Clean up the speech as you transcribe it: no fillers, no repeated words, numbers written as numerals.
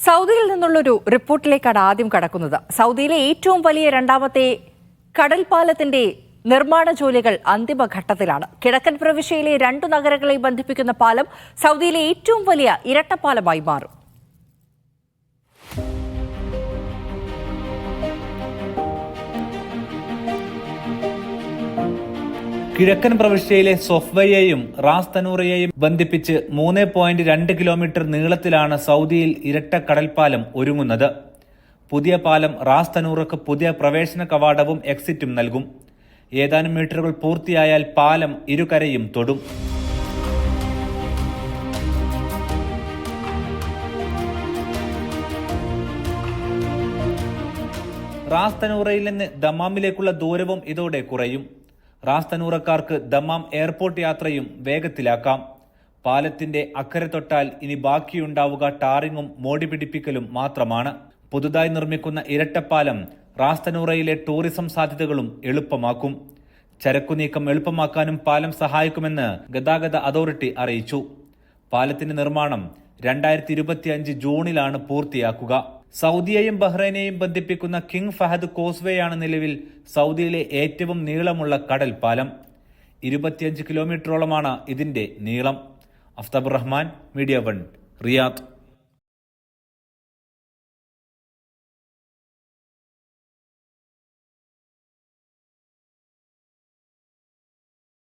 സൗദിയിൽ നിന്നുള്ളൊരു റിപ്പോർട്ടിലേക്കാണ് ആദ്യം കടക്കുന്നത്. സൗദിയിലെ ഏറ്റവും വലിയ രണ്ടാമത്തെ കടൽപ്പാലത്തിന്റെ നിർമ്മാണ ജോലികൾ അന്തിമഘട്ടത്തിലാണ്. കിഴക്കൻ പ്രവിശ്യയിലെ 2 നഗരങ്ങളെ ബന്ധിപ്പിക്കുന്ന പാലം സൗദിയിലെ ഏറ്റവും വലിയ ഇരട്ടപ്പാലമായി മാറും. കിഴക്കൻ പ്രവിശ്യയിലെ സൊഫ്വയെയും റാസ് തനൂറയെയും ബന്ധിപ്പിച്ച് 3.2 കിലോമീറ്റർ നീളത്തിലാണ് സൗദിയിൽ ഇരട്ട കടൽപ്പാലം ഒരുങ്ങുന്നത്. പുതിയ പാലം റാസ് തനൂറക്ക് പുതിയ പ്രവേശന കവാടവും എക്സിറ്റും നൽകും. ഏതാനും മീറ്ററുകൾ പൂർത്തിയായാൽ പാലം ഇരുകരയും തൊടും. റാസ് തനൂറയിൽ നിന്ന് ദമ്മാമിലേക്കുള്ള ദൂരവും ഇതോടെ കുറയും. റാസ് തനൂറക്കാർക്ക് ദമ്മാം എയർപോർട്ട് യാത്രയും വേഗത്തിലാക്കാം. പാലത്തിന്റെ അക്കരെ തൊട്ടാൽ ഇനി ബാക്കിയുണ്ടാവുക ടാറിങ്ങും മോടി പിടിപ്പിക്കലും മാത്രമാണ്. പുതുതായി നിർമ്മിക്കുന്ന ഇരട്ടപ്പാലം റാസ് തനൂറയിലെ ടൂറിസം സാധ്യതകളും എളുപ്പമാക്കും. ചരക്കുനീക്കം എളുപ്പമാക്കാനും പാലം സഹായിക്കുമെന്ന് ഗതാഗത അതോറിറ്റി അറിയിച്ചു. പാലത്തിന്റെ നിർമ്മാണം 2025 ജൂണിലാണ് പൂർത്തിയാക്കുക. സൗദിയെയും ബഹ്റൈനെയും ബന്ധിപ്പിക്കുന്ന കിങ് ഫഹദ് കോസ്വേയാണ് നിലവിൽ സൗദിയിലെ ഏറ്റവും നീളമുള്ള കടൽപ്പാലം. 25 കിലോമീറ്ററോളമാണ് ഇതിന്റെ നീളം. Aftab Rahman, media 1, Riyadh.